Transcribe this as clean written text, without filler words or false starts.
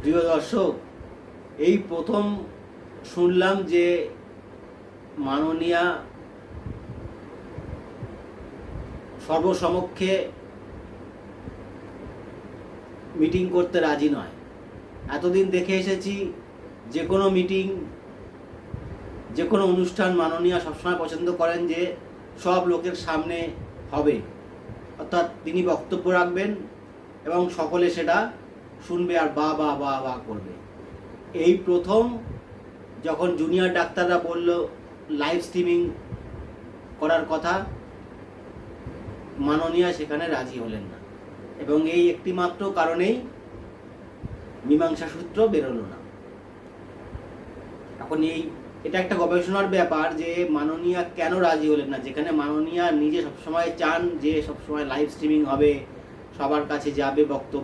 প্রিয় দর্শক, এই প্রথম শুনলাম যে মাননীয়া সর্বসমক্ষে মিটিং করতে রাজি নয়। এতদিন দেখে এসেছি যে কোনো মিটিং, যে কোনো অনুষ্ঠান মাননীয়া সবসময় পছন্দ করেন যে সব লোকের সামনে হবে, অর্থাৎ তিনি বক্তব্য রাখবেন এবং সকলে সেটা শুনবে আর বা বা বা বা করবে। এই প্রথম যখন জুনিয়র ডাক্তাররা বলল লাইভ স্ট্রিমিং করার কথা, মাননীয়া সেখানে রাজি হলেন না এবং এই একটি মাত্র কারণেই মীমাংসা সূত্র বেরোলো না। এখন এটা একটা গবেষণার ব্যাপার যে মাননীয়া কেন রাজি হলেন না, যেখানে মাননীয়া নিজে সবসময় চান যে সবসময় লাইভ স্ট্রিমিং হবে, সবার কাছে যাবে বক্তব্য।